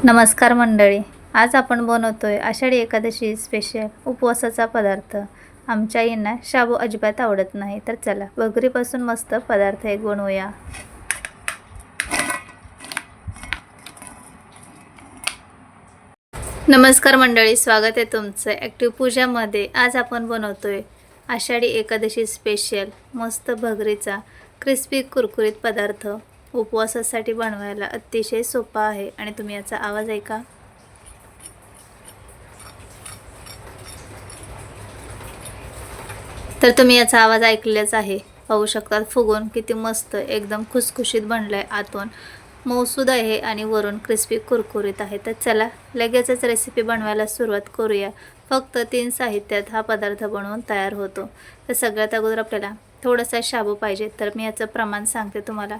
नमस्कार मंडळी, आज आपण बनवतोय आषाढी एकादशी स्पेशल उपवासाचा पदार्थ। आमच्या आईंना शाबू अजिबात आवडत नाही, तर चला भगरीपासून मस्त पदार्थ एक बनवूया। नमस्कार मंडळी, स्वागत आहे तुमचं ॲक्टिव्ह पूजामध्ये। आज आपण बनवतोय आषाढी एकादशी स्पेशल मस्त भगरीचा क्रिस्पी कुरकुरीत पदार्थ। उपवासासाठी बनवायला अतिशय सोपा आहे आणि तुम्ही याचा आवाज ऐका। तर तुम्ही याचा आवाज ऐकलेलाच आहे, पाहू शकता फुगून किती मस्त एकदम खुसखुशीत बनलाय, आतून मऊसूद आहे आणि वरून क्रिस्पी कुरकुरीत आहे। तर चला लगेचच रेसिपी बनवायला सुरुवात करूया। फक्त 3 साहित्यात हा पदार्थ बनवून तयार होतो। तर सगळ्यात अगोदर आपल्याला थोडासा शाबू पाहिजे, तर मी याचं प्रमाण सांगते तुम्हाला।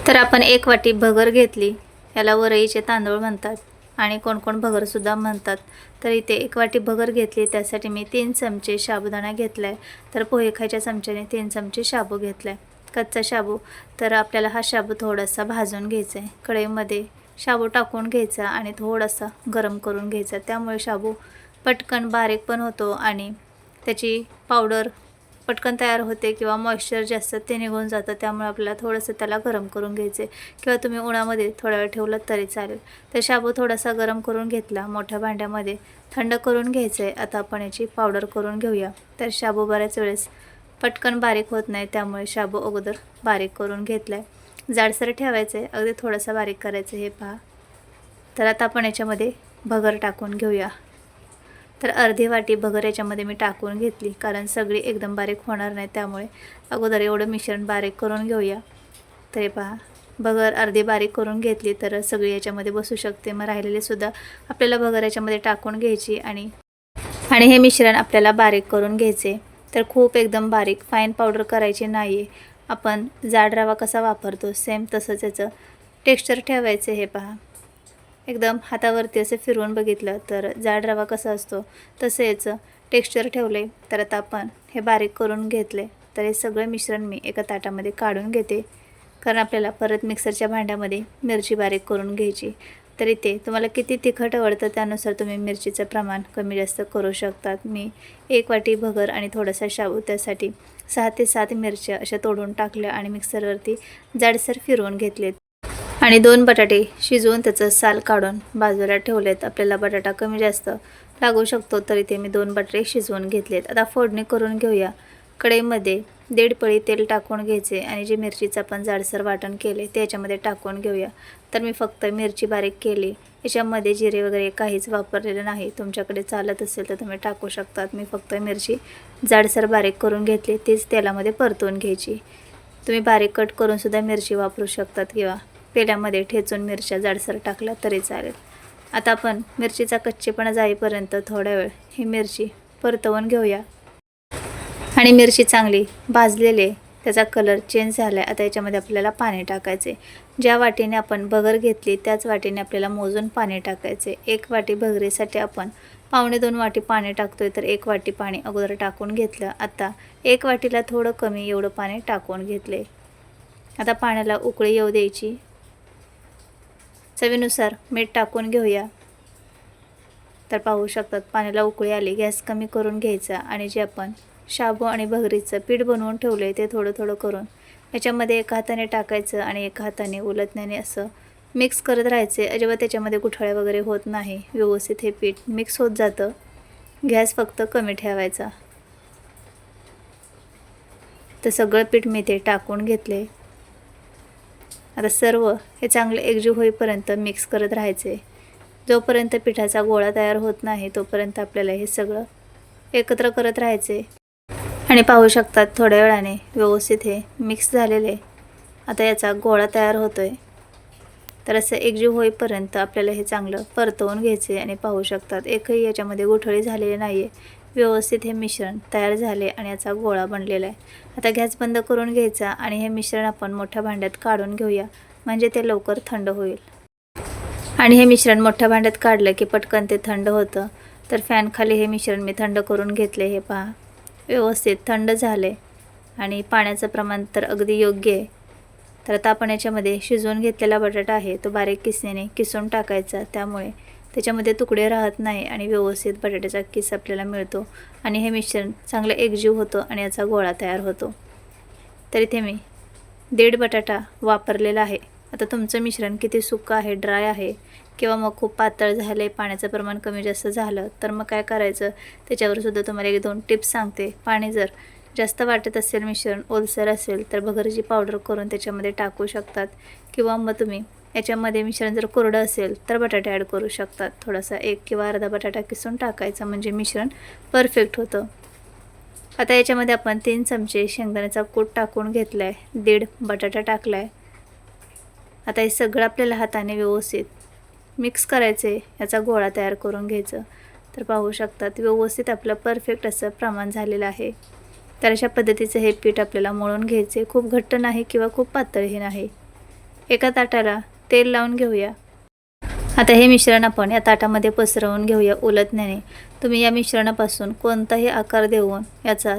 तर आपण 1 वाटी भगर घेतली, याला वरईचे तांदूळ म्हणतात आणि कोण कोण भगरसुद्धा म्हणतात। तर इथे 1 वाटी भगर घेतली, त्यासाठी मी 3 चमचे साबुदाणा घेतलाय। तर पोहे खायच्या चमच्याने 3 चमचे शाबू घेतलाय, कच्चा शाबू। तर आपल्याला हा शाबू थोडासा भाजून घ्यायचा आहे। कढईमध्ये शाबू टाकून घ्यायचा आणि थोडासा गरम करून घ्यायचा, त्यामुळे शाबू पटकन बारीक पण होतो आणि त्याची पावडर पटकन तयार होते किंवा मॉइश्चर जे असतं ते निघून जातं। त्यामुळे आपल्याला थोडंसं त्याला गरम करून घ्यायचे, किंवा तुम्ही उन्हामध्ये थोडा वेळ ठेवलं तरी चालेल। तर शाबू थोडासा गरम करून घेतला, मोठ्या भांड्यामध्ये थंड करून घ्यायचं आहे। आता आपण याची पावडर करून घेऊया। तर शाबू बऱ्याच वेळेस पटकन बारीक होत नाही, त्यामुळे शाबू अगोदर बारीक करून घेतला आहे। जाडसर ठेवायचं आहे, अगदी थोडासा बारीक करायचं, हे पहा। तर आता आपण याच्यामध्ये भगर टाकून घेऊया। तर अर्धी वाटी भगर याच्यामध्ये मी टाकून घेतली, कारण सगळी एकदम बारीक होणार नाही, त्यामुळे अगोदर एवढं मिश्रण बारीक करून घेऊया। तर हे पहा, भगर अर्धी बारीक करून घेतली तर सगळी याच्यामध्ये बसू शकते। मग राहिलेले सुद्धा आपल्याला भगर याच्यामध्ये टाकून घ्यायची आणि हे मिश्रण आपल्याला बारीक करून घ्यायचे। तर खूप एकदम बारीक फाईन पावडर करायची नाही आहे। आपण जाड रवा कसा वापरतो सेम तसंच याचं टेक्स्चर ठेवायचं। हे पहा, एकदम हातावरती असं फिरवून बघितलं तर जाड रवा कसा असतो तसं याचं टेक्स्चर ठेवले। तर आता आपण हे बारीक करून घेतले। तर हे सगळं मिश्रण मी एका ताटामध्ये काढून घेते, कारण आपल्याला परत मिक्सरच्या भांड्यामध्ये मिरची बारीक करून घ्यायची। तर इथे तुम्हाला किती तिखट आवडतं त्यानुसार तुम्ही मिरचीचं प्रमाण कमी जास्त करू शकतात। मी 1 वाटी भगर आणि थोडासा शाबू, त्यासाठी 6 ते 7 मिरच्या अशा तोडून टाकल्या आणि मिक्सरवरती जाडसर फिरवून घेतलेत आणि 2 बटाटे शिजवून त्याचं साल काढून बाजूला ठेवलेत। आपल्याला बटाटा कमी जास्त लागू शकतो, तर इथे मी 2 बटाटे शिजवून घेतलेत। आता फोडणी करून घेऊया। कढईमध्ये 1.5 पळी तेल टाकून घ्यायचे आणि जे मिरचीचं आपण जाडसर वाटण केले ते याच्यामध्ये टाकून घेऊया। तर मी फक्त मिरची बारीक केली, याच्यामध्ये जिरे वगैरे काहीच वापरलेलं नाही। तुमच्याकडे चालत असेल तर तुम्ही टाकू शकतात। मी फक्त मिरची जाडसर बारीक करून घेतली, तीच तेलामध्ये परतून घ्यायची। तुम्ही बारीक कट करून सुद्धा मिरची वापरू शकतात, किंवा तेलामध्ये ठेचून मिरच्या जाडसर टाकल्या तरी चालेल। आता आपण मिरचीचा कच्चेपणा जाईपर्यंत थोडा वेळ ही मिरची परतवून घेऊया आणि मिरची चांगली भाजलेली, त्याचा कलर चेंज झाला आहे। आता याच्यामध्ये आपल्याला पाणी टाकायचे। ज्या वाटीने आपण भगर घेतली त्याच वाटीने आपल्याला मोजून पाणी टाकायचे। 1 वाटी भगरीसाठी आपण 1.25 वाटी पाणी टाकतोय, तर 1 वाटी पाणी अगोदर टाकून घेतलं। आता 1 वाटीला थोडं कमी एवढं पाणी टाकून घेतले। आता पाण्याला उकळी येऊ द्यायची। चवीनुसार मीठ टाकून घेऊया। तर पाहू शकतात पाण्याला उकळी आली, गॅस कमी करून घ्यायचा आणि जे आपण शाबू आणि भगरीचं पीठ बनवून ठेवले ते थोडं थोडं करून याच्यामध्ये एका हाताने टाकायचं आणि एका हाताने उलटण्याने असं मिक्स करत राहायचे। अजिबात त्याच्यामध्ये गुठळ्या वगैरे होत नाही, व्यवस्थित हे पीठ मिक्स होत जातं। गॅस फक्त कमी ठेवायचा। तर सगळं पीठ मी ते टाकून घेतले। आता सर्व हे चांगले एकजीव होईपर्यंत मिक्स करत राहायचे। जोपर्यंत पिठाचा गोळा तयार होत नाही तोपर्यंत आपल्याला हे सगळं एकत्र करत राहायचे आणि पाहू शकतात थोड्या वेळाने व्यवस्थित हे मिक्स झालेले। आता याचा गोळा तयार होतोय, तर असं एकजीव होईपर्यंत आपल्याला हे चांगलं परतवून घ्यायचे आणि पाहू शकतात एकही याच्यामध्ये गुठळी झालेली नाही आहे। व्यवस्थित हे मिश्रण तयार झाले आणि याचा गोळा बनलेला आहे। आता गॅस बंद करून घ्यायचा आणि हे मिश्रण आपण मोठ्या भांड्यात काढून घेऊया, म्हणजे ते लवकर थंड होईल। आणि हे मिश्रण मोठ्या भांड्यात काढलं की पटकन ते थंड होतं। तर फॅन खाली हे मिश्रण मी थंड करून घेतले। हे पहा, व्यवस्थित थंड झाले आणि पाण्याचं प्रमाण तर अगदी योग्य आहे। तर आता आपण याच्यामध्ये शिजवून घेतलेला बटाटा आहे तो बारीक किसणीने किसून टाकायचा, त्यामुळे त्याच्यामध्ये तुकडे राहत नाही आणि व्यवस्थित बटाट्याचा किस आपल्याला मिळतो आणि हे मिश्रण चांगलं एकजीव होतं आणि याचा गोळा तयार होतो. तर इथे मी 1.5 बटाटा वापरलेला आहे. आता तुमचं मिश्रण किती सुकं आहे, ड्राय आहे किंवा मग खूप पातळ झालं आहे, पाण्याचं प्रमाण कमी जास्त झालं तर मग काय करायचं त्याच्यावर सुद्धा तुम्हाला 1-2 टिप्स सांगते. पाणी जर जास्त वाटत असेल, मिश्रण ओलसर असेल तर भगरची पावडर करून त्याच्यामध्ये टाकू शकतात किंवा मग तुम्ही याच्यामध्ये मिश्रण जर कोरडं असेल तर बटाटे ॲड करू शकतात. थोडासा 1 किंवा अर्धा बटाटा किसून टाकायचा म्हणजे मिश्रण परफेक्ट होतं. आता याच्यामध्ये आपण 3 चमचे शेंगदाण्याचा कूट टाकून घेतला आहे, 1.5 बटाटा टाकला आहे. आता हे सगळं आपल्याला हाताने व्यवस्थित मिक्स करायचे, याचा गोळा तयार करून घ्यायचं. तर पाहू शकतात व्यवस्थित आपलं परफेक्ट असं प्रमाण झालेलं आहे. तर अशा पद्धतीचं हे पीठ आपल्याला मळून घ्यायचे, खूप घट्ट नाही किंवा खूप पातळही नाही. एका ताटाला तेल लावून घेऊया. आता हे मिश्रण आपण या ताटामध्ये पसरवून घेऊया उलटण्याने. तुम्ही या मिश्रणापासून कोणताही आकार देऊन याचा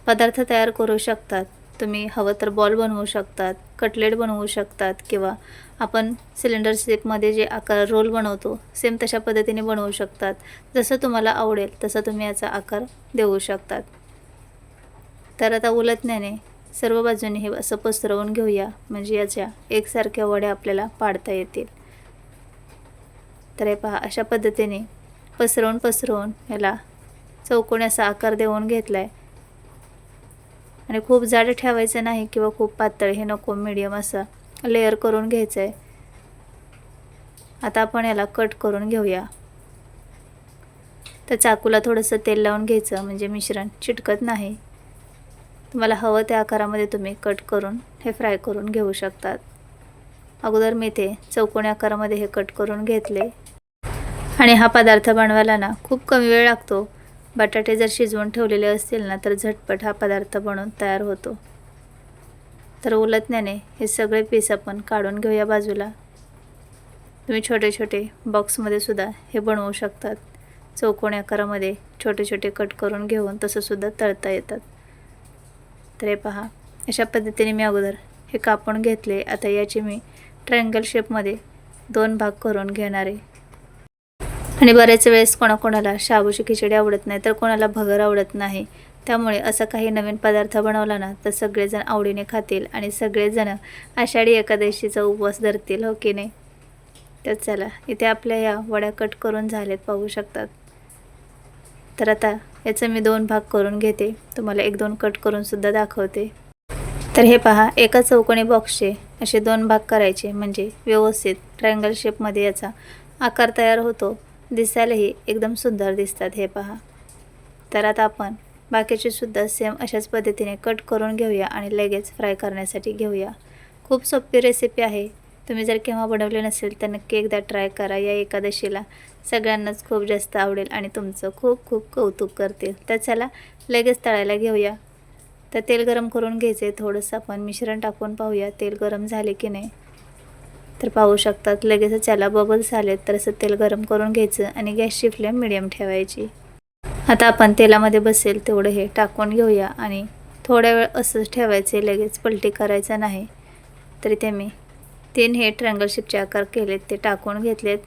पदार्थ तयार करू शकतात. तुम्ही हवं तर बॉल बनवू शकतात, कटलेट बनवू शकतात किंवा आपण सिलेंडर शेपमध्ये जे आकार रोल बनवतो सेम तशा पद्धतीने बनवू शकतात. जसं तुम्हाला आवडेल तसं तुम्ही याचा आकार देऊ शकतात. तर आता उलटण्याने सर्व बाजूने हे असं पसरवून घेऊया म्हणजे याच्या एकसारख्या वड्या आपल्याला पाडता येतील. तर हे पहा अशा पद्धतीने पसरवून याला चौकोनी असा आकार देऊन घेतला आहे आणि खूप जाड ठेवायचं नाही किंवा खूप पातळ हे नको, मीडियम असा लेअर करून घ्यायचं आहे. आता आपण याला कट करून घेऊया. तर चाकूला थोडंसं तेल लावून घ्यायचं म्हणजे मिश्रण चिटकत नाही. तुम्हाला हवं त्या आकारामध्ये तुम्ही कट करून हे फ्राय करून घेऊ शकतात. अगोदर मी ते चौकोनी आकारामध्ये हे कट करून घेतले आणि हा पदार्थ बनवायला ना खूप कमी वेळ लागतो. बटाटे जर शिजवून ठेवलेले असतील ना तर झटपट हा पदार्थ बनवून तयार होतो. तर उलटण्याने हे सगळे पीस आपण काढून घेऊया बाजूला. तुम्ही छोटे छोटे बॉक्समध्ये सुद्धा हे बनवू शकतात. चौकोनी आकारामध्ये छोटे छोटे कट करून घेऊन तसं सुद्धा तळता येतात. तर हे पहा अशा पद्धतीने मी अगोदर हे कापून घेतले. आता याचे मी ट्रायंगल शेपमध्ये 2 भाग करून घेणार आहे. आणि बरेच वेळेस कोणाकोणाला शाबूची खिचडी आवडत नाही तर कोणाला भगर आवडत नाही. त्यामुळे असं काही नवीन पदार्थ बनवला ना तर सगळेजण आवडीने खातील आणि सगळेजण आषाढी एकादशीचा उपवास धरतील, हो की नाही. तर चला इथे आपल्या या वड्या कट करून झालेत पाहू शकतात. तर आता याचं मी 2 भाग करून घेते, तुम्हाला 1-2 कट करून सुद्धा दाखवते. तर हे पहा एका चौकोनी बॉक्सचे असे 2 भाग करायचे म्हणजे व्यवस्थित ट्रायंगल शेपमध्ये याचा आकार तयार होतो. दिसायलाही एकदम सुंदर दिसतात. हे पहा. तर आता आपण बाकीचे सुद्धा सेम अशाच पद्धतीने कट करून घेऊया आणि लगेच फ्राय करण्यासाठी घेऊया. खूप सोपी रेसिपी आहे. तुम्ही जर केव्हा बनवले नसेल तर नक्की एकदा ट्राय करा. या एकादशीला सगळ्यांनाच खूप जास्त आवडेल आणि तुमचं खूप खूप कौतुक करतील. तर चला लगेच तळायला घेऊया. तर तेल गरम करून घ्यायचे. थोडंसं आपण मिश्रण टाकून पाहूया तेल गरम झाले की नाही. तर पाहू शकतात लगेचच याला बबल्स आलेत. तर असं तेल गरम करून घ्यायचं आणि गॅसची फ्लेम मिडियम ठेवायची. आता आपण तेलामध्ये बसेल तेवढं हे टाकून घेऊया आणि थोड्या वेळ असंच ठेवायचे, लगेच पलटी करायचं नाही. तरी ते मी 3 हे ट्रायंगल शेपचे आकार केलेत ते टाकून घेतलेत.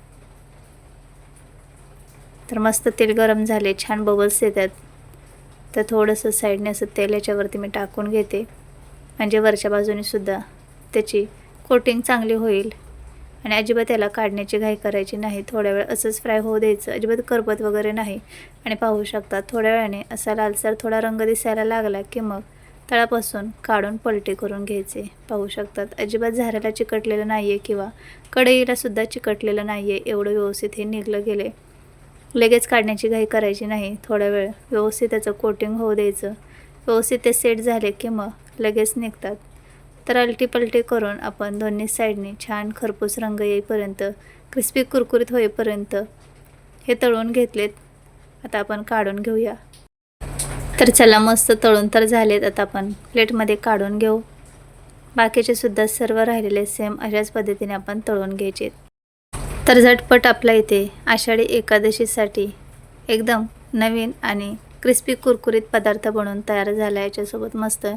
तर मस्त तेल गरम झाले, छान बबल्स येतात. तर थोडंसं साईडने असं तेल याच्यावरती मी टाकून घेते म्हणजे वरच्या बाजूने सुद्धा त्याची कोटिंग चांगली होईल. आणि अजिबात त्याला काढण्याची घाई करायची नाही. थोड्या वेळ असंच फ्राय होऊ द्यायचं, अजिबात करपत वगैरे नाही. आणि पाहू शकता थोड्या वेळाने असा लालसर थोडा रंग दिसायला लागला की मग तळापासून काढून पलटी करून घ्यायचे. पाहू शकतात अजिबात झाऱ्याला चिकटलेलं नाही आहे किंवा कढईला सुद्धा चिकटलेलं नाही आहे. एवढं व्यवस्थित हे निघलं गेले. लगेच काढण्याची घाई करायची नाही. थोडा वेळ व्यवस्थित त्याचं कोटिंग होऊ द्यायचं. व्यवस्थित ते सेट झाले की मग लगेच निघतात. तर अलटी पलटी करून आपण दोन्ही साईडने छान खरपूस रंग येईपर्यंत, क्रिस्पी कुरकुरीत होईपर्यंत हे तळून घेतलेत. आता आपण काढून घेऊया. तर चला मस्त तळून तर झालेत. आता आपण प्लेटमध्ये काढून घेऊ. बाकीचे सुद्धा सर्व राहिलेले सेम अशाच पद्धतीने आपण तळून घ्यायचे. तर झटपट आपल्या इथे आषाढी एकादशीसाठी एकदम नवीन आणि क्रिस्पी कुरकुरीत पदार्थ बनवून तयार झाला. याच्यासोबत मस्त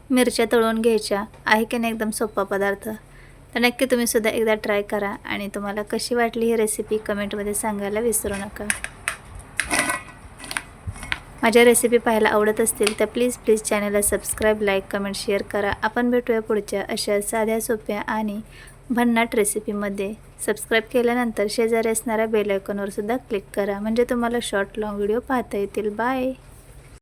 मिरच्या तळून घ्यायच्या. आहे की नाही एकदम सोपा पदार्थ. तर नक्की तुम्ही सुद्धा एकदा ट्राय करा आणि तुम्हाला कशी वाटली ही रेसिपी कमेंटमध्ये सांगायला विसरू नका. माझ्या रेसिपी पाहायला आवडत असतील तर प्लीज चॅनलला सबस्क्राईब, लाईक, कमेंट, शेअर करा. आपण भेटूया पुढच्या अशा साध्या सोप्या आणि भन्नाट रेसिपीमध्ये. सबस्क्राईब केल्यानंतर शेजारी असणाऱ्या बेल आयकॉनवर सुद्धा क्लिक करा म्हणजे तुम्हाला शॉर्ट लॉंग व्हिडिओ पाहता येतील. बाय.